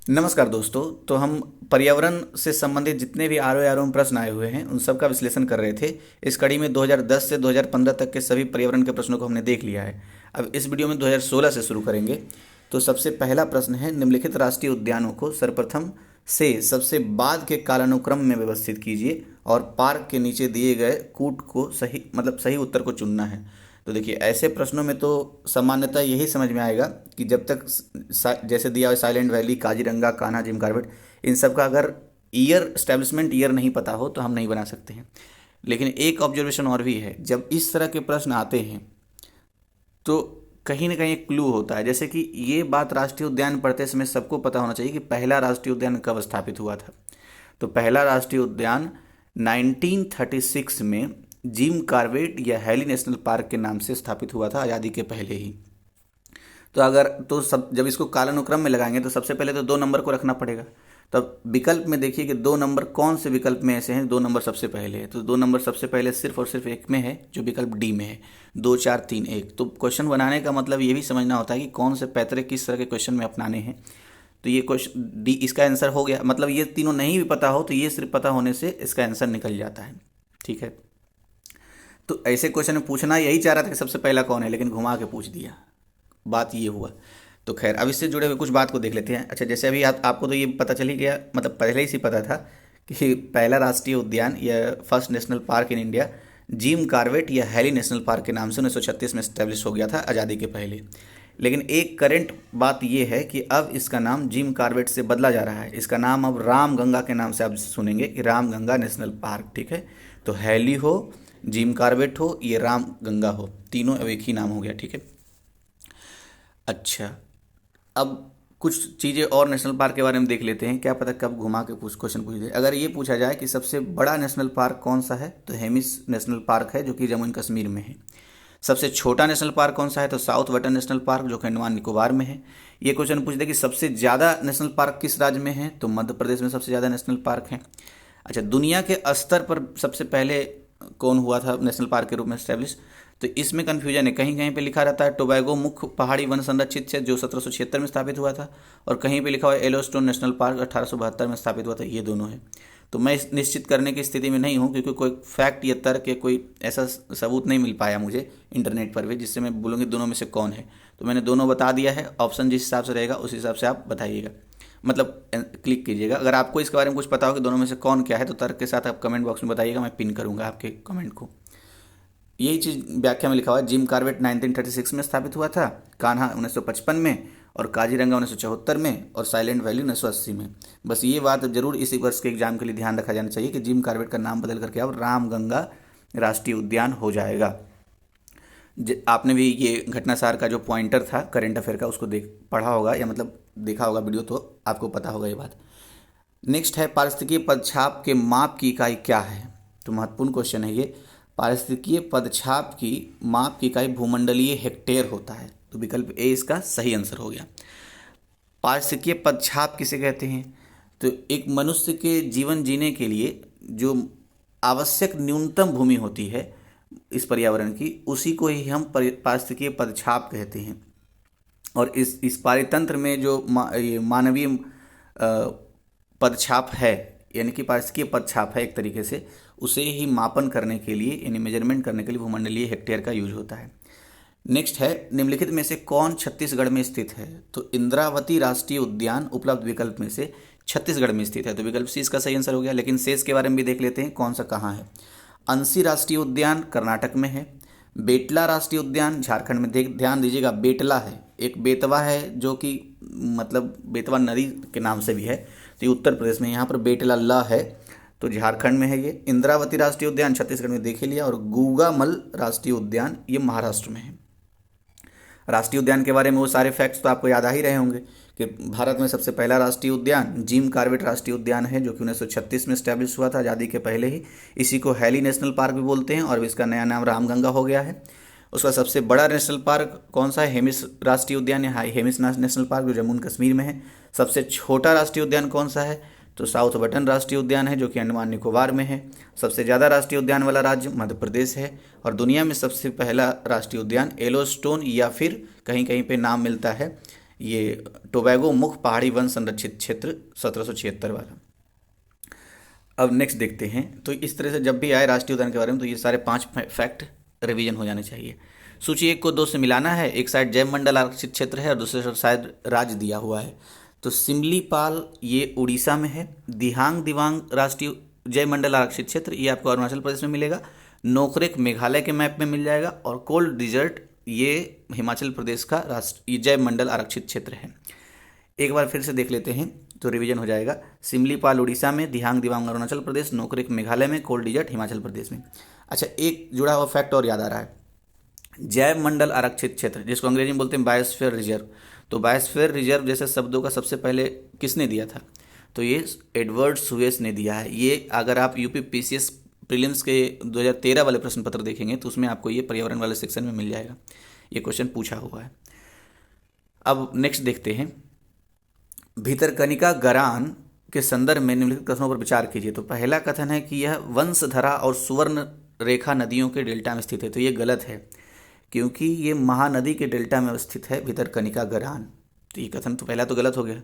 नमस्कार दोस्तों। तो हम पर्यावरण से संबंधित जितने भी आर में प्रश्न आए हुए हैं उन सब का विश्लेषण कर रहे थे। इस कड़ी में 2010 से 2015 तक के सभी पर्यावरण के प्रश्नों को हमने देख लिया है। अब इस वीडियो में 2016 से शुरू करेंगे। तो सबसे पहला प्रश्न है, निम्नलिखित राष्ट्रीय उद्यानों को सर्वप्रथम से सबसे बाद के कालानुक्रम में व्यवस्थित कीजिए और पार्क के नीचे दिए गए कूट को सही उत्तर को चुनना है। तो देखिए, ऐसे प्रश्नों में तो सामान्यतः यही समझ में आएगा कि जब तक जैसे दिया हुआ Silent Valley, Kaziranga, Kanha, Jim Corbett, इन सब का अगर एस्टेब्लिशमेंट ईयर नहीं पता हो तो हम नहीं बना सकते हैं। लेकिन एक ऑब्जर्वेशन और भी है, जब इस तरह के प्रश्न आते हैं तो कहीं ना कहीं एक क्लू होता है। जैसे कि ये बात राष्ट्रीय उद्यान पढ़ते समय सबको पता होना चाहिए कि पहला राष्ट्रीय उद्यान कब स्थापित हुआ था। तो पहला राष्ट्रीय उद्यान 1936 में जिम कॉर्बेट या हैली नेशनल पार्क के नाम से स्थापित हुआ था, आज़ादी के पहले ही। तो अगर तो सब जब इसको कालानुक्रम में लगाएंगे तो सबसे पहले तो 2 नंबर को रखना पड़ेगा। तब विकल्प में देखिए कि 2 नंबर कौन से विकल्प में ऐसे हैं, 2 नंबर सबसे पहले है। तो 2 नंबर सबसे पहले सिर्फ और सिर्फ एक में है, जो विकल्प डी में है, 2, 4, 3, 1। तो क्वेश्चन बनाने का मतलब ये भी समझना होता है कि कौन से पैतरे किस तरह के क्वेश्चन में अपनाने हैं। तो ये क्वेश्चन डी इसका आंसर हो गया। मतलब ये तीनों नहीं भी पता हो तो ये सिर्फ पता होने से इसका आंसर निकल जाता है। ठीक है, तो ऐसे क्वेश्चन में पूछना यही चाह रहा था कि सबसे पहला कौन है, लेकिन घुमा के पूछ दिया, बात ये हुआ। तो खैर, अब इससे जुड़े हुए कुछ बात को देख लेते हैं। अच्छा, जैसे अभी आपको तो ये पता चल ही गया, मतलब पहले ही से पता था कि पहला राष्ट्रीय उद्यान या first national park in India Jim Corbett या हैली नेशनल पार्क के नाम से 1936 में स्टैब्लिश हो गया था, आज़ादी के पहले। लेकिन एक करंट बात यह है कि अब इसका नाम जिम कॉर्बेट से बदला जा रहा है। इसका नाम अब रामगंगा के नाम से आप सुनेंगे कि रामगंगा नेशनल पार्क। ठीक है, तो हैली हो, जिम कॉर्बेट हो, ये रामगंगा हो, तीनों अब एक ही नाम हो गया। ठीक है। अच्छा, अब कुछ चीज़ें और नेशनल पार्क के बारे में देख लेते हैं, क्या पता कब घुमा के क्वेश्चन पूछ दे। अगर ये पूछा जाए कि सबसे बड़ा नेशनल पार्क कौन सा है, तो हेमिस नेशनल पार्क है, जो कि जम्मू एंड कश्मीर में है। सबसे छोटा नेशनल पार्क कौन सा है, तो साउथ बटन नेशनल पार्क, जो कि अंडमान निकोबार में है। ये क्वेश्चन पूछ दे कि सबसे ज़्यादा नेशनल पार्क किस राज्य में है, तो मध्य प्रदेश में सबसे ज़्यादा नेशनल पार्क है। अच्छा, दुनिया के स्तर पर सबसे पहले कौन हुआ था नेशनल पार्क के रूप में स्टैब्लिश, तो इसमें कन्फ्यूजन है। कहीं कहीं पे लिखा रहता है टोबैगो मुख्य पहाड़ी वन संरक्षित क्षेत्र, जो 1776 में स्थापित हुआ था, और कहीं पे लिखा हुआ है येलोस्टोन नेशनल पार्क 1872 में स्थापित हुआ था। ये दोनों है। तो मैं निश्चित करने की स्थिति में नहीं हूँ, क्योंकि कोई फैक्ट या तर्क या कोई ऐसा सबूत नहीं मिल पाया मुझे इंटरनेट पर भी, जिससे मैं बोलूँगी दोनों में से कौन है। तो मैंने दोनों बता दिया है। ऑप्शन जिस हिसाब से रहेगा उस हिसाब से आप बताइएगा, मतलब क्लिक कीजिएगा। अगर आपको इसके बारे में कुछ पता हो कि दोनों में से कौन क्या है, तो तर्क के साथ आप कमेंट बॉक्स में बताइएगा, मैं पिन करूँगा आपके कमेंट को। यही चीज़ व्याख्या में लिखा हुआ है। जिम कॉर्बेट 1936 में स्थापित हुआ था, कान्हा 1955 में, और काजीरंगा 1974 में, और साइलेंट वैली 1980 में। बस ये बात जरूर इसी वर्ष के एग्जाम के लिए ध्यान रखा जाना चाहिए कि जिम कॉर्बेट का नाम बदल करके अब रामगंगा राष्ट्रीय उद्यान हो जाएगा। आपने भी ये घटनासार का जो पॉइंटर था करेंट अफेयर का, उसको पढ़ा होगा या मतलब देखा होगा वीडियो, तो आपको पता होगा ये बात। नेक्स्ट है, पारिस्थितिकीय पदछाप के माप की इकाई क्या है। तो महत्वपूर्ण क्वेश्चन है ये। पारिस्थितिकीय पदछाप की माप की इकाई भूमंडलीय हेक्टेयर होता है। तो विकल्प ए इसका सही आंसर हो गया। पारिस्थितिकीय पदछाप किसे कहते हैं, तो एक मनुष्य के जीवन जीने के लिए जो आवश्यक न्यूनतम भूमि होती है इस पर्यावरण की, उसी को ही हम पारिस्थितिकीय पदछाप कहते हैं। और इस पारितंत्र में जो ये मानवीय पदछाप है, यानी कि पारिस्थितिकीय पदछाप है एक तरीके से, उसे ही मापन करने के लिए यानी मेजरमेंट करने के लिए भूमंडलीय हेक्टेयर का यूज होता है। नेक्स्ट है, निम्नलिखित में से कौन छत्तीसगढ़ में स्थित है। तो इंद्रावती राष्ट्रीय उद्यान उपलब्ध विकल्प में से छत्तीसगढ़ में स्थित है। तो विकल्प सी इसका सही आंसर हो गया। लेकिन शेष के बारे में भी देख लेते हैं, कौन सा कहाँ है। अंसी राष्ट्रीय उद्यान कर्नाटक में है। बेटला राष्ट्रीय उद्यान झारखंड में, ध्यान दीजिएगा, बेटला है, एक बेतवा है जो कि मतलब बेतवा नदी के नाम से भी है, तो ये उत्तर प्रदेश में, यहाँ पर बेटला ला है, तो झारखंड में है ये। इंद्रावती राष्ट्रीय उद्यान छत्तीसगढ़ में देख लिया, और गूगामल राष्ट्रीय उद्यान ये महाराष्ट्र में है। राष्ट्रीय उद्यान के बारे में वो सारे फैक्ट्स तो आपको याद आ ही रहे होंगे कि भारत में सबसे पहला राष्ट्रीय उद्यान जिम कॉर्बेट राष्ट्रीय उद्यान है, जो कि 1936 में स्टैब्लिश हुआ था, आज़ादी के पहले ही। इसी को हैली नेशनल पार्क भी बोलते हैं, और इसका नया नाम रामगंगा हो गया है। उसका सबसे बड़ा नेशनल पार्क कौन सा है, हेमिस राष्ट्रीय उद्यान या हेमिस नेशनल पार्क, जो जम्मू एंड कश्मीर में है। सबसे छोटा राष्ट्रीय उद्यान कौन सा है, तो साउथ बटन राष्ट्रीय उद्यान है, जो कि अंडमान निकोबार में है। सबसे ज़्यादा राष्ट्रीय उद्यान वाला राज्य मध्य प्रदेश है। और दुनिया में सबसे पहला राष्ट्रीय उद्यान येलोस्टोन, या फिर कहीं कहीं पे नाम मिलता है ये टोबैगो मुख्य पहाड़ी वन संरक्षित क्षेत्र 1776 वाला। अब नेक्स्ट देखते हैं। तो इस तरह से जब भी आए राष्ट्रीय उद्यान के बारे में तो ये सारे 5 फैक्ट रिवीजन हो जाने चाहिए। सूची 1 को 2 से मिलाना है। एक साइड जैव मंडल आरक्षित क्षेत्र है और दूसरे साइड शायद राज्य दिया हुआ है। तो सिमलीपाल ये उड़ीसा में है। दिहांग दिवांग राष्ट्रीय जैव मंडल आरक्षित क्षेत्र ये आपको अरुणाचल प्रदेश में मिलेगा। नोकरेक मेघालय के मैप में मिल जाएगा। और कोल्ड डिजर्ट ये हिमाचल प्रदेश का राष्ट्रीय जैव मंडल आरक्षित क्षेत्र है। एक बार फिर से देख लेते हैं तो रिवीजन हो जाएगा। सिमलीपाल उड़ीसा में, दिहांग दिवांग अरुणाचल प्रदेश, नोकरेक मेघालय में, कोल्ड डिजर्ट हिमाचल प्रदेश में। अच्छा, एक जुड़ा हुआ फैक्ट और याद आ रहा है। जैव मंडल आरक्षित क्षेत्र जिसको अंग्रेजी में बोलते हैं बायोस्फीयर रिजर्व, तो बायोस्फीयर रिजर्व जैसे शब्दों का सबसे पहले किसने दिया था? तो ये एडवर्ड सुएस ने दिया है। ये अगर आप यूपी पीसीएस प्रीलिम्स के 2013 वाले प्रश्न पत्र देखेंगे तो उसमें आपको ये पर्यावरण वाले सेक्शन में मिल जाएगा, ये क्वेश्चन पूछा हुआ है। अब नेक्स्ट देखते हैं। भितरकनिका गरान के संदर्भ में निम्नलिखित कथनों पर विचार कीजिए। तो पहला कथन है कि यह वंशधरा और सुवर्ण रेखा नदियों के डेल्टा में स्थित है। तो ये गलत है क्योंकि ये महानदी के डेल्टा में अवस्थित है भितरकनिका गरान। तो ये कथन तो पहला तो गलत हो गया।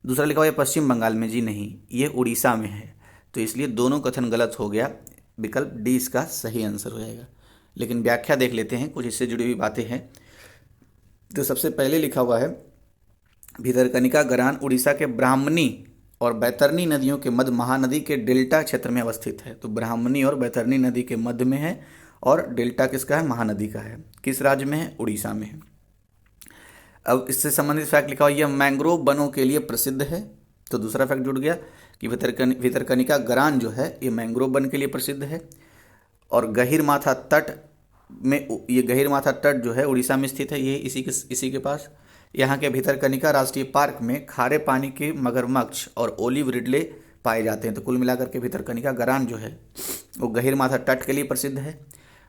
दूसरा लिखा हुआ है पश्चिम बंगाल में, जी नहीं, ये उड़ीसा में है। तो इसलिए दोनों कथन गलत हो गया। विकल्प डी इसका सही आंसर हो जाएगा। लेकिन व्याख्या देख लेते हैं, कुछ इससे जुड़ी हुई बातें हैं। तो सबसे पहले लिखा हुआ है भितरकनिका गरान उड़ीसा के ब्राह्मणी और बैतरनी नदियों के मध्य महानदी के डेल्टा क्षेत्र में अवस्थित है। तो ब्राह्मणी और बैतरनी नदी के मध्य में है और डेल्टा किसका है? महानदी का है। किस राज्य में है? उड़ीसा में है। अब इससे संबंधित फैक्ट लिखा हुआ यह मैंग्रोव वनों के लिए प्रसिद्ध है। तो दूसरा फैक्ट जुड़ गया कि भितरकनिका गरान जो है ये मैंग्रोव वन के लिए प्रसिद्ध है। और गहीरमाथा तट में, ये गहीरमाथा तट जो है उड़ीसा में स्थित है, ये इसी के पास। यहाँ के भितरकनिका राष्ट्रीय पार्क में खारे पानी के मगरमच्छ और ओलिव रिडले पाए जाते हैं। तो कुल मिलाकर के भितरकनिका गरान जो है वो गहीरमाथा तट के लिए प्रसिद्ध है,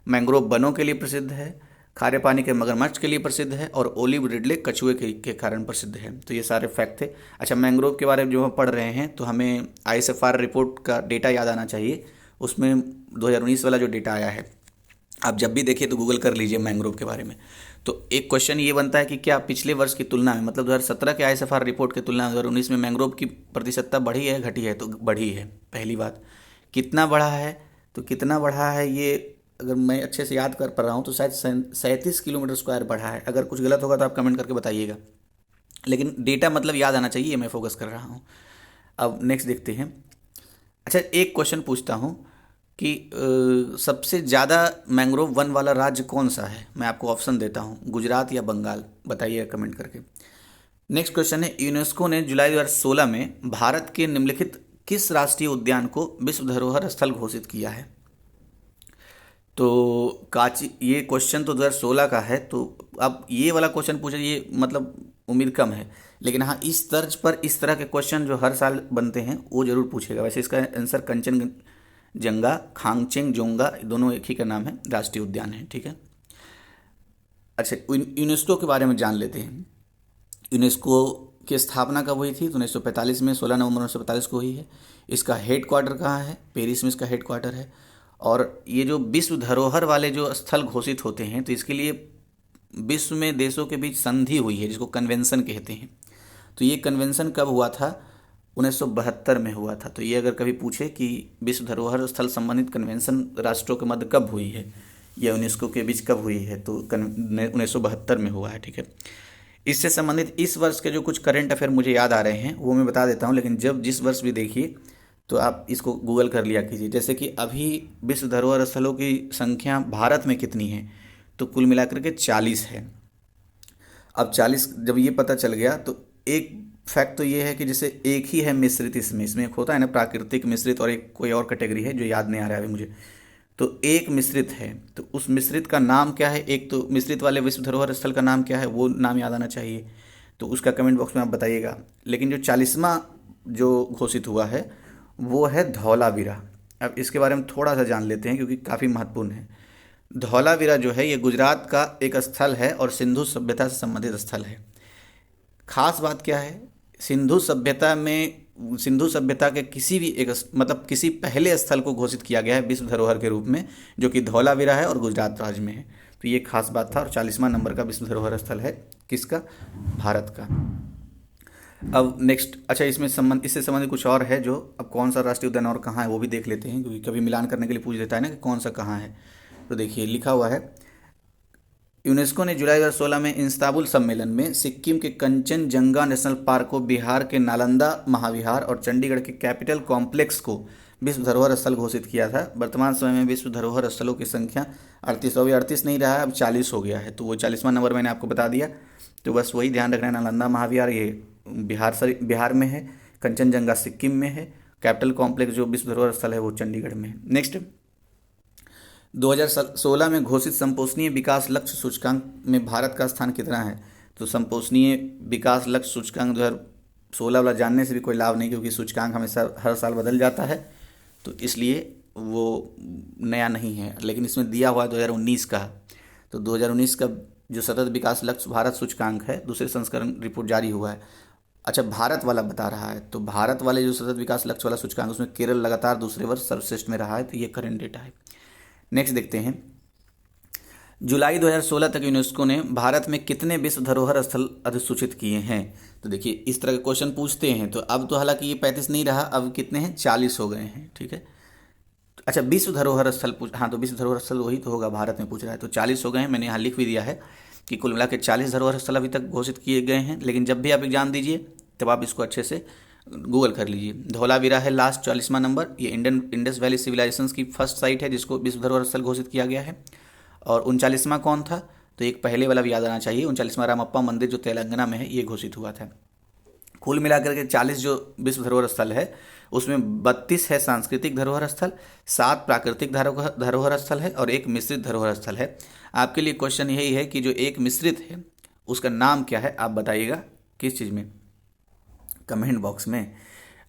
मैंग्रोव वनों के लिए प्रसिद्ध है, खारे पानी के मगरमच्छ के लिए प्रसिद्ध है और ओलिव रिडले कछुए के कारण प्रसिद्ध है। तो ये सारे फैक्ट थे। अच्छा, मैंग्रोव के बारे में जो हम पढ़ रहे हैं तो हमें आईएसएफआर रिपोर्ट का डेटा याद आना चाहिए। उसमें 2019 वाला जो डेटा आया है, आप जब भी देखिए तो गूगल कर लीजिए मैंग्रोव के बारे में। तो एक क्वेश्चन ये बनता है कि क्या पिछले वर्ष की तुलना में, मतलब 2017 के आईएसएफआर रिपोर्ट की तुलना में 2019 में मैंग्रोव की प्रतिशतता बढ़ी है घटी है? तो बढ़ी है। पहली बात, कितना बढ़ा है? तो कितना बढ़ा है ये अगर मैं अच्छे से याद कर पा रहा हूँ तो शायद 37 किलोमीटर स्क्वायर बढ़ा है। अगर कुछ गलत होगा तो आप कमेंट करके बताइएगा, लेकिन डेटा मतलब याद आना चाहिए, मैं फोकस कर रहा हूँ। अब नेक्स्ट देखते हैं। अच्छा, एक क्वेश्चन पूछता हूँ कि सबसे ज़्यादा मैंग्रोव वन वाला राज्य कौन सा है? मैं आपको ऑप्शन देता हूँ, गुजरात या बंगाल, बताइएगा कमेंट करके। नेक्स्ट क्वेश्चन है, यूनेस्को ने जुलाई 2016 में भारत के निम्नलिखित किस राष्ट्रीय उद्यान को विश्व धरोहर स्थल घोषित किया है? तो काची, ये क्वेश्चन तो 2016 का है। तो अब ये वाला क्वेश्चन पूछे, ये मतलब उम्मीद कम है, लेकिन हाँ इस तर्ज पर इस तरह के क्वेश्चन जो हर साल बनते हैं वो जरूर पूछेगा। वैसे इसका आंसर कंचनजंगा खांगचेंग जोंगा दोनों एक ही का नाम है, राष्ट्रीय उद्यान है। ठीक है। अच्छा, यूनेस्को के बारे में जान लेते हैं। यूनेस्को की स्थापना कब हुई थी? तो 1945 में, 16 नवंबर 1945 को हुई है। इसका हेड क्वार्टर कहाँ है? पेरिस में इसका हेड क्वार्टर है। और ये जो विश्व धरोहर वाले जो स्थल घोषित होते हैं तो इसके लिए विश्व में देशों के बीच संधि हुई है जिसको कन्वेंशन कहते हैं। तो ये कन्वेंशन कब हुआ था? 1972 में हुआ था। तो ये अगर कभी पूछे कि विश्व धरोहर स्थल संबंधित कन्वेंशन राष्ट्रों के मध्य कब हुई है या यूनेस्को के बीच कब हुई है, तो 1972 में हुआ है। ठीक है। इससे संबंधित इस वर्ष के जो कुछ करंट अफेयर मुझे याद आ रहे हैं वो मैं बता देता हूँ, लेकिन जब जिस वर्ष भी देखिए तो आप इसको गूगल कर लिया कीजिए। जैसे कि अभी विश्व धरोहर स्थलों की संख्या भारत में कितनी है? तो कुल मिलाकर के 40 है। अब 40 जब ये पता चल गया तो एक फैक्ट तो ये है कि जैसे एक ही है मिश्रित, इसमें एक होता है ना प्राकृतिक मिश्रित और एक कोई और कैटेगरी है जो याद नहीं आ रहा है अभी मुझे। तो एक मिश्रित है, तो उस मिश्रित का नाम क्या है? एक तो मिश्रित वाले विश्व धरोहर स्थल का नाम क्या है, वो नाम याद आना चाहिए। तो उसका कमेंट बॉक्स में आप बताइएगा। लेकिन जो 40वां जो घोषित हुआ है वो है धौलावीरा। अब इसके बारे में थोड़ा सा जान लेते हैं क्योंकि काफ़ी महत्वपूर्ण है। धौलावीरा जो है ये गुजरात का एक स्थल है और सिंधु सभ्यता से संबंधित स्थल है। खास बात क्या है? सिंधु सभ्यता के किसी भी एक मतलब किसी पहले स्थल को घोषित किया गया है विश्व धरोहर के रूप में, जो कि धौलावीरा है और गुजरात राज्य में है। तो ये खास बात था और 40वां नंबर का विश्व धरोहर स्थल है किसका? भारत का। अब नेक्स्ट, अच्छा इससे संबंधित कुछ और है जो, अब कौन सा राष्ट्रीय उद्यान और कहाँ है वो भी देख लेते हैं, क्योंकि कभी मिलान करने के लिए पूछ देता है ना कि कौन सा कहाँ है। तो देखिए लिखा हुआ है, यूनेस्को ने जुलाई 2016 में इस्तांबुल सम्मेलन में सिक्किम के कंचनजंगा नेशनल पार्क को, बिहार के नालंदा महाविहार और चंडीगढ़ के कैपिटल कॉम्प्लेक्स को विश्व धरोहर स्थल घोषित किया था। वर्तमान समय में विश्व धरोहर स्थलों की संख्या 38, अभी 38 नहीं रहा है, अब 40 हो गया है। तो वो 40वां नंबर मैंने आपको बता दिया। तो बस वही ध्यान रखना है, नालंदा महाविहार ये बिहार में है, कंचनजंगा सिक्किम में है, कैपिटल कॉम्प्लेक्स जो विश्व धरोहर स्थल है वो चंडीगढ़ में है। नेक्स्ट, 2016 में घोषित संपोषणीय विकास लक्ष्य सूचकांक में भारत का स्थान कितना है? तो संपोषणीय विकास लक्ष्य सूचकांक 2016 वाला जानने से भी कोई लाभ नहीं, क्योंकि सूचकांक हमेशा हर साल बदल जाता है, तो इसलिए वो नया नहीं है। लेकिन इसमें दिया हुआ है 2019 का। तो 2019 का जो सतत विकास लक्ष्य भारत सूचकांक है, दूसरे संस्करण रिपोर्ट जारी हुआ है। अच्छा, भारत वाला बता रहा है, तो भारत वाले जो सतत विकास लक्ष्य वाला सूचकांक, उसमें केरल लगातार दूसरे वर्ष सर्वश्रेष्ठ में रहा है। तो ये करंट डेटा है। नेक्स्ट देखते हैं, जुलाई 2016 तक यूनेस्को ने भारत में कितने विश्व धरोहर स्थल अधिसूचित किए हैं? तो देखिए इस तरह के क्वेश्चन पूछते हैं। तो अब तो हालांकि ये 35 नहीं रहा, अब कितने हैं? 40 हो गए हैं। ठीक है, अच्छा विश्व धरोहर स्थल हाँ, तो विश्व धरोहर स्थल वही तो होगा, भारत में पूछ रहा है। तो 40 हो गए हैं, मैंने यहाँ लिख भी दिया है कि कुल मिला के 40 धरोहर स्थल अभी तक घोषित किए गए हैं। लेकिन जब भी आप एग्जाम दीजिए तब आप इसको अच्छे से गूगल कर लीजिए। धौलावीरा है लास्ट 40वां नंबर, ये इंडस वैली सिविलाइजेशन की फर्स्ट साइट है जिसको विश्व धरोहर स्थल घोषित किया गया है। और 39वां कौन था? तो एक पहले वाला भी याद आना चाहिए, 39वां रामप्पा मंदिर जो तेलंगाना में है, ये घोषित हुआ था। कुल मिलाकर के 40 जो विश्व धरोहर स्थल है उसमें 32 है सांस्कृतिक धरोहर स्थल, 7 प्राकृतिक धरोहर स्थल है और एक मिश्रित धरोहर स्थल है। आपके लिए क्वेश्चन यही है कि जो एक मिश्रित है उसका नाम क्या है, आप बताइएगा किस चीज़ में, कमेंट बॉक्स में।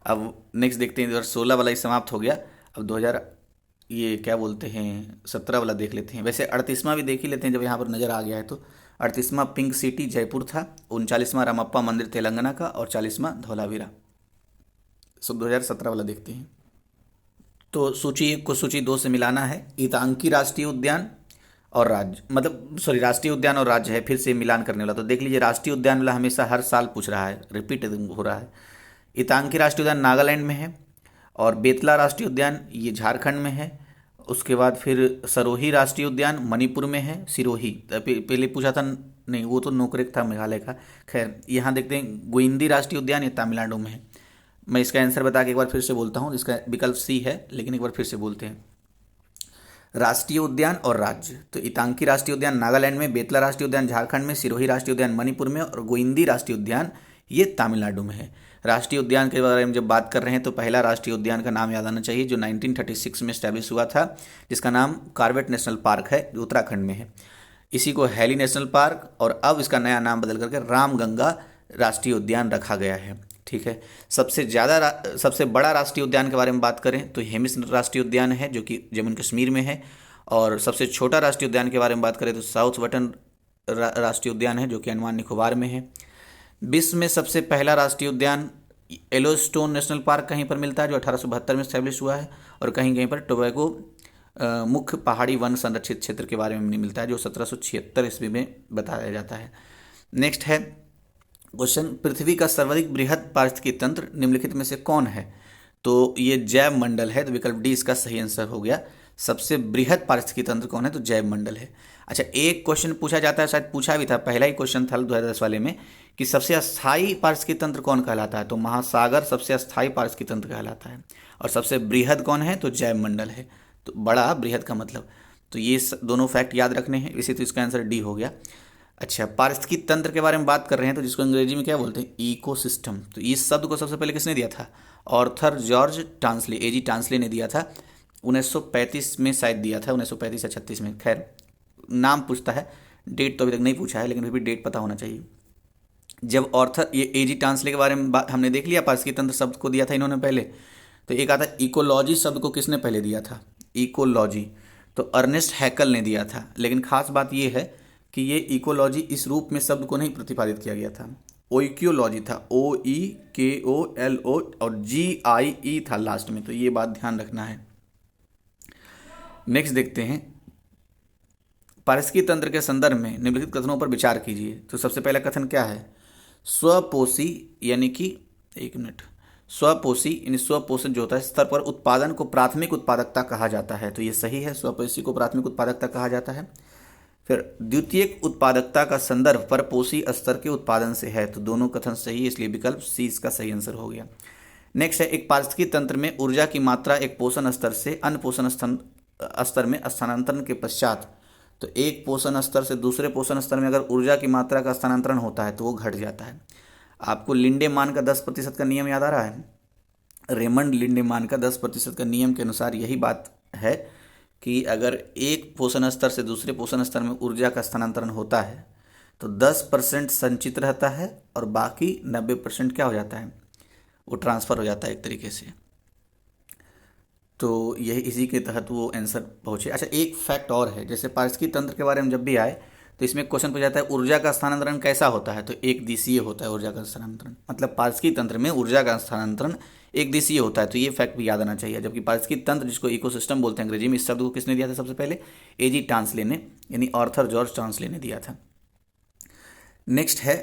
अब नेक्स्ट देखते हैं, 2016 वाला ही समाप्त हो गया। अब 2000 ये क्या बोलते हैं 17 वाला देख लेते हैं। वैसे 38वां भी देख ही लेते हैं जब यहाँ पर नज़र आ गया है। तो 38वां पिंक सिटी जयपुर था, 39वां रामप्पा मंदिर तेलंगाना का और 40वां धौलावीरा। सो 2017 वाला देखते हैं। तो सूची 1 को सूची 2 से मिलाना है। ईतांकी राष्ट्रीय उद्यान और राज्य, मतलब सॉरी राष्ट्रीय उद्यान और राज्य है, फिर से मिलान करने वाला। तो देख लीजिए राष्ट्रीय उद्यान वाला हमेशा हर साल पूछ रहा है, रिपीट हो रहा है। ईतांकी राष्ट्रीय उद्यान नागालैंड में है, और बेतला राष्ट्रीय उद्यान ये झारखंड में है। उसके बाद फिर सरोही राष्ट्रीय उद्यान मणिपुर में है, सिरोही पहले पूछा था, नहीं वो तो नोकरेक था मेघालय का। खैर यहाँ देखते हैं, गोइंदी राष्ट्रीय उद्यान ये तमिलनाडु में है। मैं इसका आंसर बता के एक बार फिर से बोलता हूँ, इसका विकल्प सी है, लेकिन एक बार फिर से बोलते हैं। राष्ट्रीय उद्यान और राज्य, तो ईतांकी राष्ट्रीय उद्यान नागालैंड में, बेतला राष्ट्रीय उद्यान झारखंड में, सिरोही राष्ट्रीय उद्यान मणिपुर में और गोइंदी राष्ट्रीय उद्यान ये तमिलनाडु में है। राष्ट्रीय उद्यान के बारे में जब बात कर रहे हैं तो पहला राष्ट्रीय उद्यान का नाम याद आना चाहिए जो 1936 में स्टैब्लिश हुआ था, जिसका नाम कॉर्बेट नेशनल पार्क है, जो उत्तराखंड में है। इसी को हैली नेशनल पार्क, और अब इसका नया नाम बदल करके रामगंगा राष्ट्रीय उद्यान रखा गया है। ठीक है, सबसे बड़ा राष्ट्रीय उद्यान के बारे में बात करें तो हेमिस राष्ट्रीय उद्यान है जो कि जम्मू कश्मीर में है। और सबसे छोटा राष्ट्रीय उद्यान के बारे में बात करें तो साउथ बटन राष्ट्रीय उद्यान है जो कि अंडमान निकोबार में है। विश्व में सबसे पहला राष्ट्रीय उद्यान येलोस्टोन नेशनल पार्क कहीं पर मिलता है जो 1872 में स्टैब्लिश हुआ है, और कहीं कहीं पर टोबैगो मुख्य पहाड़ी वन संरक्षित क्षेत्र के बारे में नहीं मिलता है जो 1776 ईस्वी में बताया जाता है। नेक्स्ट है क्वेश्चन, पृथ्वी का सर्वाधिक बृहद पारिस्थितिकी तंत्र निम्नलिखित में से कौन है? तो ये जैव मंडल है, तो विकल्प डी इसका सही आंसर हो गया। सबसे बृहद पारिस्थितिकी तंत्र कौन है? तो जैव मंडल है। अच्छा, एक क्वेश्चन पूछा जाता है, शायद पूछा भी था, पहला ही क्वेश्चन था 2010 वाले में, कि सबसे अस्थायी पारिस्थितिकी तंत्र कौन कहलाता है? तो महासागर सबसे अस्थायी पारिस्थितिकी तंत्र कहलाता है। और सबसे बृहद कौन है? तो जैव मंडल है। तो बड़ा बृहद का मतलब, तो ये दोनों फैक्ट याद रखने हैं, इसी तो इसका आंसर डी हो गया। अच्छा, पारिस्थितिकी तंत्र के बारे में बात कर रहे हैं तो जिसको अंग्रेजी में क्या बोलते हैं? इकोसिस्टम। तो इस शब्द को सबसे पहले किसने दिया था? ऑर्थर जॉर्ज टांसले, एजी टांसले ने दिया था, 1935 में शायद दिया था, 1935 या 36 में। खैर नाम पूछता है, डेट तो अभी तक नहीं पूछा है, लेकिन फिर भी डेट पता होना चाहिए। जब ऑर्थर ये एजी टांसले के बारे में बात हमने देख लिया, पारिस्थितिकी तंत्र शब्द को दिया था इन्होंने पहले। तो एक आता इकोलॉजी शब्द को किसने पहले दिया था? इकोलॉजी तो अर्नेस्ट हैकल ने दिया था। लेकिन खास बात ये है कि ये इकोलॉजी इस रूप में शब्द को नहीं प्रतिपादित किया गया था, ओइक्योलॉजी था, OEKOLO और GIE था लास्ट में, तो ये बात ध्यान रखना है। नेक्स्ट देखते हैं, पारिस्थितिकी तंत्र के संदर्भ में निम्नलिखित कथनों पर विचार कीजिए। तो सबसे पहला कथन क्या है? स्वपोषी यानी कि स्वपोषी यानी स्वपोषित जो होता है स्तर पर उत्पादन को प्राथमिक उत्पादकता कहा जाता है। तो ये सही है, स्वपोषी को प्राथमिक उत्पादकता कहा जाता है। फिर द्वितीयक उत्पादकता का संदर्भ परपोषी स्तर के उत्पादन से है। तो दोनों कथन सही है, इसलिए विकल्प सी इसका सही आंसर हो गया। नेक्स्ट है, एक पारिस्थितिकी तंत्र में ऊर्जा की मात्रा एक पोषण स्तर से अन्य पोषण स्तर में स्थानांतरण के पश्चात, तो एक पोषण स्तर से दूसरे पोषण स्तर में अगर ऊर्जा की मात्रा का स्थानांतरण होता है तो वो घट जाता है। आपको लिंडेमान का 10% का नियम याद आ रहा है? रेमंड लिंडेमान का 10% का नियम के अनुसार यही बात है कि अगर एक पोषण स्तर से दूसरे पोषण स्तर में ऊर्जा का स्थानांतरण होता है तो 10% संचित रहता है और बाकी 90% क्या हो जाता है? वो ट्रांसफ़र हो जाता है एक तरीके से। तो यही इसी के तहत वो आंसर पहुँचे। अच्छा, एक फैक्ट और है, जैसे पारिस्थितिकी तंत्र के बारे में जब भी आए तो इसमें क्वेश्चन पूछा जाता है ऊर्जा का स्थानांतरण कैसा होता है? तो एक दिशीय होता है ऊर्जा का स्थानांतरण, मतलब पारिस्थितिकी तंत्र में ऊर्जा का स्थानांतरण एक दिशीय होता है। तो ये फैक्ट भी याद आना चाहिए। जबकि पारिस्थितिकी तंत्र, जिसको इकोसिस्टम बोलते हैं अंग्रेजी में, इस शब्द को किसने दिया था सबसे पहले? एजी टांसले ने, यानी आर्थर जॉर्ज टांसले ने दिया था। नेक्स्ट है,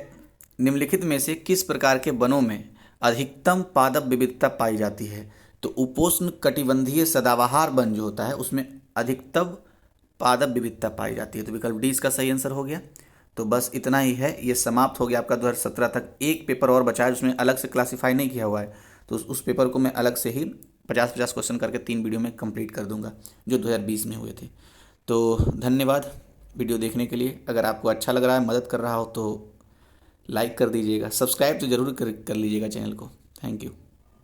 निम्नलिखित में से किस प्रकार के वनों में अधिकतम पादप विविधता पाई जाती है? तो उपोष्ण कटिबंधीय सदाबहार वन जो होता है उसमें अधिकतम पादप विविधता पाई जाती है। तो विकल्प डी इसका सही आंसर हो गया। तो बस इतना ही है, ये समाप्त हो गया आपका 2017 तक। एक पेपर और बचा है जिसमें अलग से क्लासीफाई नहीं किया हुआ है, तो उस पेपर को मैं अलग से ही 50-50 क्वेश्चन करके 3 वीडियो में कंप्लीट कर दूंगा जो 2020 में हुए थे। तो धन्यवाद वीडियो देखने के लिए। अगर आपको अच्छा लग रहा है, मदद कर रहा हो तो लाइक कर दीजिएगा, सब्सक्राइब तो ज़रूर कर लीजिएगा चैनल को। Thank you.